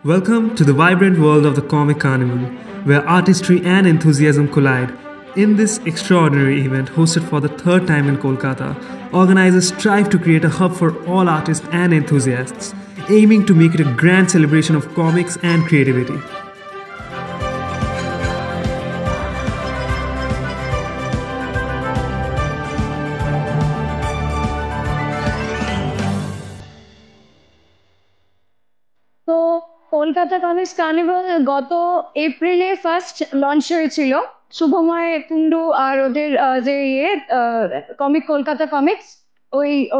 Welcome to the vibrant world of the Comic Carnival, where artistry and enthusiasm collide. In this extraordinary event, hosted for the third time in Kolkata, organizers strive to create a hub for all artists and enthusiasts, aiming to make it a grand celebration of comics and creativity. তো Kolkata comics carnival গত এপ্রিলে first launch হয়েছিল শুভময় কুণ্ডু আর ওদের যে comic Kolkata comics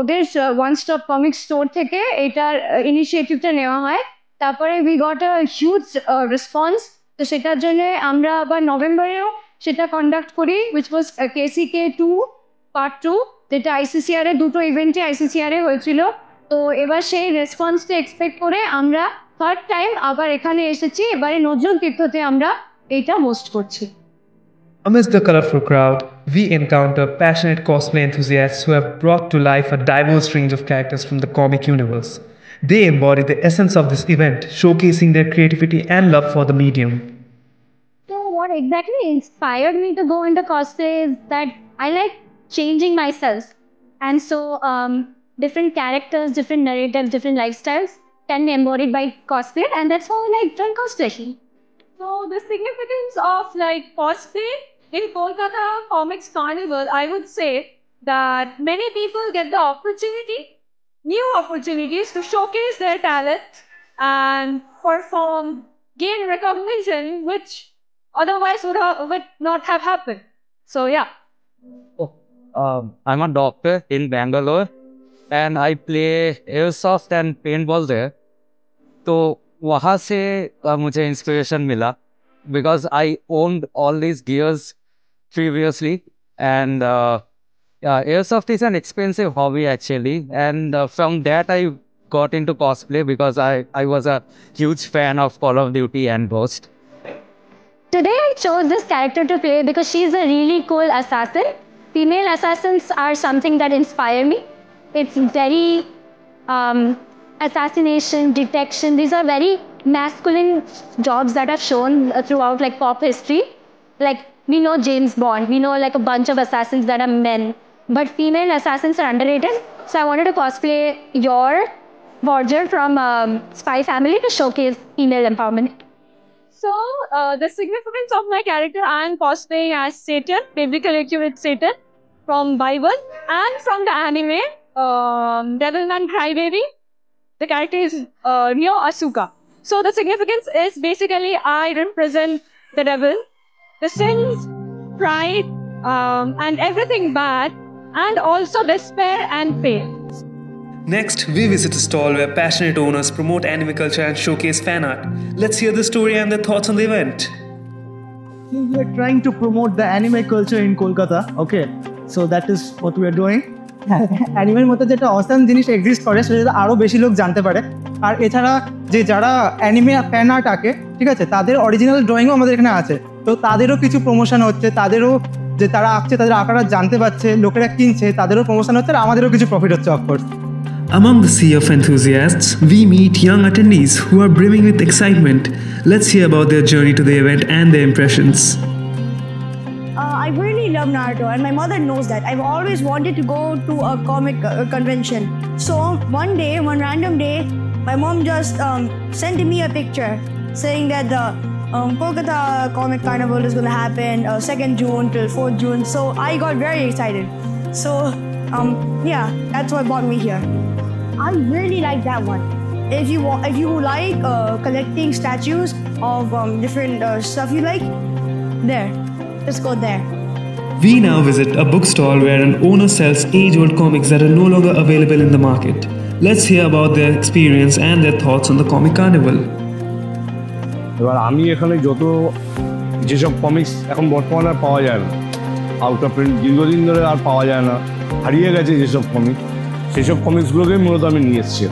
ওদের one stop comic store থেকে এটার ইনিশিয়েটিভটা নেওয়া হয়। তারপরে we got a huge response. তো সেটার জন্য আমরা আবার নভেম্বরেও সেটা কন্ডাক্ট করি, উইচ ওয়াজ KCK 2 পার্ট 2, যেটা ICCR এর দুটো ইভেন্টে ICCR এ হয়েছিল। তো এবার সেই রেসপন্সটা এক্সপেক্ট করে আমরা থার্ড টাইম আবার এখানে এসেছি। এবারে নজরুল তীর্থতে আমরা এইটা হোস্ট করছি। Amidst the colorful crowd, we encounter passionate cosplay enthusiasts who have brought to life a diverse range of characters from the comic universe. They embody the essence of this event, showcasing their creativity and love for the medium. So what exactly inspired me to go into cosplay is that I like changing myself. And so different characters, different narratives, different lifestyles can be embodied by cosplay, and that's how I like doing cosplay. So the significance of cosplay in Kolkata Comics Carnival, I would say that many people get the new opportunities to showcase their talent and perform, gain recognition, which otherwise would not have happened. So yeah. I'm a doctor in Bangalore and I play airsoft and paintball there. तो वहाँ से मुझे inspiration मिला because I owned all these gears previously, and airsoft is an expensive hobby actually, and from that I got into cosplay because I was a huge fan of Call of Duty and Ghost. Today I chose this character to play because she's a really cool assassin. Female assassins are something that inspire me. It's very assassination, detection. These are very masculine jobs that are shown throughout pop history. Like we know James Bond, we know a bunch of assassins that are men, but female assassins are underrated. So I wanted to cosplay your Borger from Spy Family to showcase female empowerment. So the significance of my character, I am cosplaying as Satan, biblical accurate Satan from Bible, and from the anime Devilman Crybaby. The character is Ryo Asuka. So the significance is basically I represent the devil, the sins, pride, and everything bad, and also despair and pain. Next, we visit a stall where passionate owners promote anime culture and showcase fan art. Let's hear the story and their thoughts on the event. We are trying to promote the anime culture in Kolkata. Okay, so that is what we are doing. অ্যানিমের মধ্যে যেটা awesome জিনিস exist করে সেটা আরও বেশি লোক জানতে পারে। আর এছাড়া যে যারা অ্যানিমে ফ্যান আর্ট আঁকে, ঠিক আছে, তাদের অরিজিনাল ড্রয়িংও আমাদের এখানে আছে। তো তাদেরও কিছু প্রমোশন হচ্ছে, তাদেরও যে তারা আঁকছে তাদের আঁকাটা জানতে পারছে, লোকেরা কিনছে, তাদেরও প্রমোশন হচ্ছে, আর আমাদেরও কিছু প্রফিট হচ্ছে of course. Among the sea of enthusiasts, we meet young attendees who are brimming with excitement. Let's hear about their journey to the event and their impressions. I really love Naruto, and my mother knows that. I've always wanted to go to a comic convention. So one random day, my mom just sent me a picture saying that the Kolkata Comic Carnival is going to happen 2nd June till 4th June. So I got very excited. So yeah, that's what brought me here. I really like that one. If you like collecting statues of different stuff you like, there, just go there. We now visit a bookstall where an owner sells age-old comics that are no longer available in the market. Let's hear about their experience and their thoughts on the Comic Carnival. এবার আমি এখানে যেসব comics এখন বর্তমানে আর পাওয়া যায় না, out of print দীর্ঘদিন ধরে আর পাওয়া যায় না, হারিয়ে গেছে যেসব কমিক্স, সেসব কমিক্সগুলোকেই মূলত আমি নিয়ে এসেছি।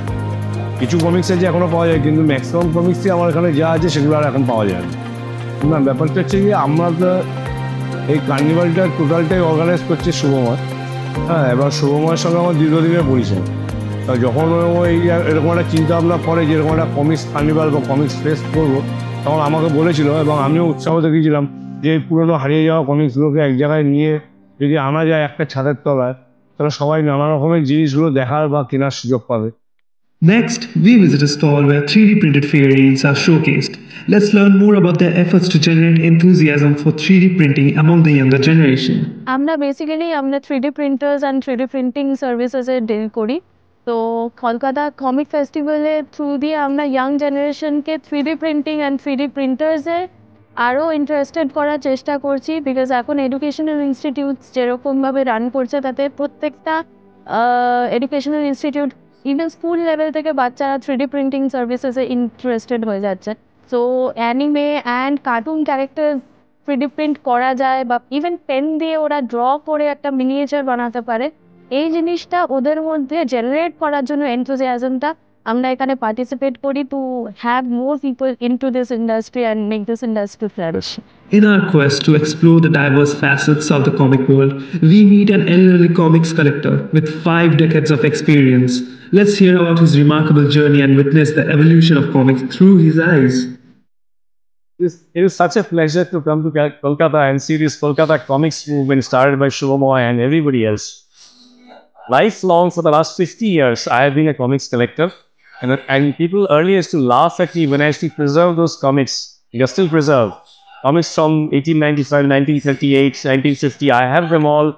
কিছু কমিক্স আছে এখনও পাওয়া যায়, কিন্তু ম্যাক্সিমাম কমিক্সই আমার এখানে যা আছে সেগুলো আর এখন পাওয়া যায় না। ব্যাপারটা হচ্ছে কি, আমরা তো এই কার্নিভালটা টোটালটাই অর্গানাইজ করছে শুভময়। হ্যাঁ, এবার শুভময়ের সঙ্গে আমার দীর্ঘদিনের পরিচয়। তা যখন ও এরকম একটা চিন্তা ভাবনা করে যে এরকম একটা কমিক্স কার্নিভাল বা কমিক্স ফেস্ট করবো, তখন আমাকে বলেছিল এবং আমিও উৎসাহ দেখিয়েছিলাম যে পুরনো হারিয়ে যাওয়া কমিক্সগুলোকে এক জায়গায় নিয়ে যদি আনা যায় একটা ছাদের তলায়, তাহলে সবাই নানা রকমের জিনিসগুলো দেখার বা কেনার সুযোগ পাবে। Next, we visit a stall where 3D printed figurines are showcased. Let's learn more about their efforts to generate enthusiasm for 3D printing among the younger generation. আমরা basically 3D printers and 3D printing সার্ভিসেসে deal করি। তো Kolkata comic ফেস্টিভ্যালে through দিয়ে আমরা young জেনারেশনকে 3D printing and 3D প্রিন্টার্সে আরও ইন্টারেস্টেড করার চেষ্টা করছি, বিকজ এখন এডুকেশনাল ইনস্টিটিউটস যেরকমভাবে রান করছে তাতে প্রত্যেকটা educational institute even school level থেকে বাচ্চারা 3D প্রিন্টিং সার্ভিসেসে ইন্টারেস্টেড হয়ে যাচ্ছে। So anime and cartoon character 3D print করা যায় বা ইভেন পেন দিয়ে ওরা ড্র করে একটা মিনিয়েচার বানাতে পারে, এই জিনিসটা ওদের মধ্যে জেনারেট করার জন্য এনথুজিয়াজমটা আমরা এখানে পার্টিসিপেট করি to have more people into this industry and make this industry flourish. In our quest to explore the diverse facets of the comic world, we meet an elderly comics collector with 5 decades of experience. Let's hear about his remarkable journey and witness the evolution of comics through his eyes. It is such a pleasure to come to Kolkata and see this Kolkata comics movement started by Shubhamoy and everybody else. Lifelong, for the last 50 years, I have been a comics collector, and people earlier used to laugh at me when I used to preserve those comics. They are still preserved. Comics from 1895, 1938, 1950, I have them all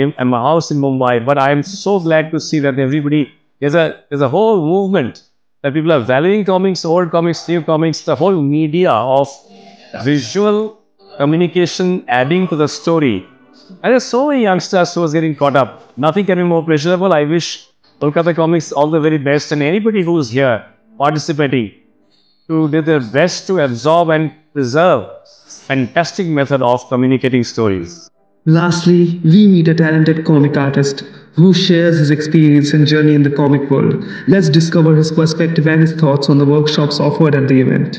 in my house in Mumbai, but I am so glad to see that everybody, there's a whole movement that people are valuing comics, old comics, new comics, the whole media of visual communication adding to the story. And there's so many youngsters who are getting caught up. Nothing can be more pleasurable. I wish Kolkata Comics all the very best, and anybody who's here participating to do their best to absorb and preserve fantastic method of communicating stories. Lastly, we meet a talented comic artist who shares his experience and journey in the comic world. Let's discover his perspective and his thoughts on the workshops offered at the event.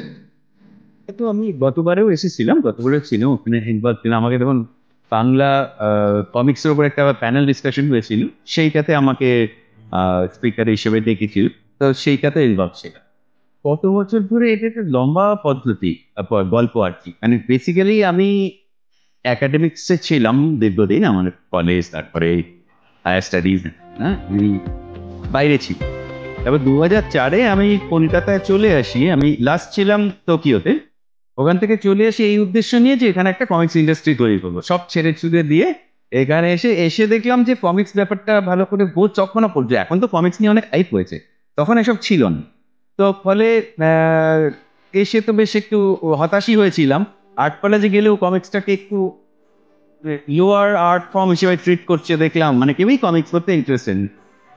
তো আমি গতবারেও এসেছিলাম, গতবারেও ছিল ওখানে হিন্দবাদ ছিল, আমাকে তখন বাংলা কমিক্সের উপর একটা প্যানেল ডিসকাশন হয়েছিল, সেইটাতে আমাকে স্পিকার হিসেবে ডেকেছিল, তো সেইটাতে ইনভলভ ছিল। কত বছর ধরে এটা একটা লম্বা পদ্ধতি, গল্প আর কি, মানে বেসিক্যালি আমি অ্যাকাডেমিক্সে ছিলাম দীর্ঘদিন, আমার কলেজ, তারপরে হায়ার স্টাডিজ, হ্যাঁ আমি বাইরে ছিল। তারপর 2004-এ আমি কলকাতায় চলে আসি, আমি লাস্ট ছিলাম টোকিওতে, ওখান থেকে চলে আসি এই উদ্দেশ্য নিয়ে যে এখানে একটা কমিক্স ইন্ডাস্ট্রি তৈরি করবো, সব ছেড়ে ছুড়ে দিয়ে এখানে এসে দেখলাম যে কমিক্স ব্যাপারটা ভালো করে বোঝ তখনও পড়ছে, এখন তো কমিক্স নিয়ে অনেক হাইপ হয়েছে, তখন এসব ছিল না। তো ফলে এসে তো বেশ একটু হতাশই হয়েছিলাম, আর্ট কলেজে গেলেও কমিক্সটাকে একটু লোয়ার আর্ট ফর্ম হিসেবে ট্রিট করছে দেখলাম, মানে কেউই কমিক্স করতে ইন্টারেস্টেড।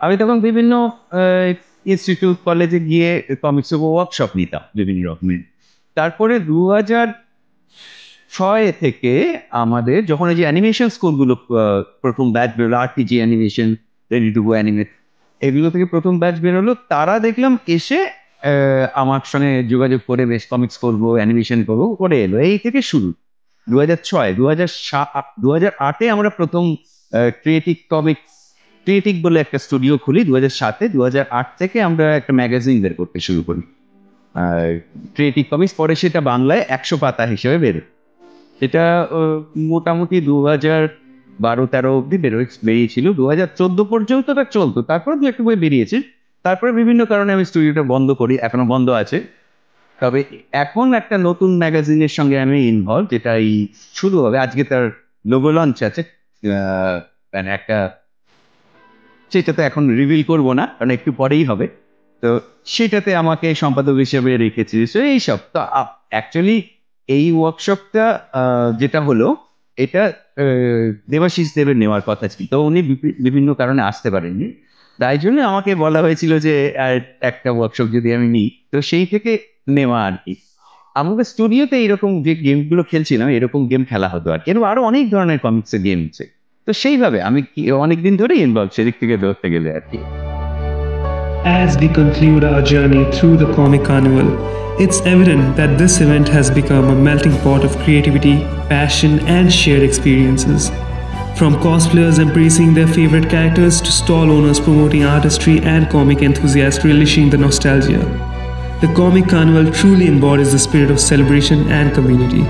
আমি তখন বিভিন্ন ইনস্টিটিউট কলেজে গিয়ে কমিক্সের ওয়ার্কশপ নিতাম বিভিন্ন রকমের। তারপরে 2006 থেকে আমাদের যখন এই যে অ্যানিমেশন স্কুলগুলো প্রথম ব্যাচ বেরোলো, RTG animation, ready to go animate, এগুলো থেকে প্রথম ব্যাচ বেরোলো, তারা দেখলাম এসে আমার সঙ্গে যোগাযোগ করে বেশ কমিক্স করবো, অ্যানিমেশন করবো করে এলো, এই থেকে শুরু। 2006, 2008-এ আমরা প্রথম ক্রিয়েটিক বলে একটা স্টুডিও খুলি 2007-এ। 2008 থেকে আমরা একটা ম্যাগাজিন বের করতে শুরু করি, ক্রিয়েটিভ কমিক্স। পরে সেটা বাংলায় 100 পাতা হিসেবে বেরোয়। এটা মোটামুটি 2012-13 অব্দি বেরিয়েছিল, 2014 পর্যন্ত এটা চলতো, তারপরে দু একটা বই বেরিয়েছে। তারপরে বিভিন্ন কারণে আমি স্টুডিওটা বন্ধ করি, এখনো বন্ধ আছে। তবে এখন একটা নতুন ম্যাগাজিনের সঙ্গে আমি ইনভলভ, যেটা এই শুরু হবে, আজকে তার লোগো লঞ্চ আছে, মানে একটা, সেটাতে এখন রিভিল করবো না কারণ একটু পরেই হবে। তো সেটাতে আমাকে সম্পাদক হিসেবে রেখেছি। তো এইসব তো অ্যাকচুয়ালি এই ওয়ার্কশপটা যেটা হলো, এটা দেবাশিস দেবের নেওয়ার কথা ছিল, তো উনি বিভিন্ন কারণে আসতে পারেননি, তাই জন্য আমাকে বলা হয়েছিল যে একটা ওয়ার্কশপ যদি আমি নিই, তো সেই থেকে নেওয়া আর কি। আমাদের স্টুডিওতে এইরকম যে গেমগুলো খেলছিলাম, এরকম গেম খেলা হতো আর কি, এরকম আরো অনেক ধরনের কমিক্সের গেম আছে। তো সেইভাবে আমি অনেকদিন ধরেই ইনভলভ সেদিক থেকে ধরতে গেলে আর কি। As we conclude our journey through the Comic Carnival, it's evident that this event has become a melting pot of creativity, passion, and shared experiences. From cosplayers embracing their favorite characters to stall owners promoting artistry and comic enthusiasts relishing the nostalgia. The Comic Carnival truly embodies the spirit of celebration and community.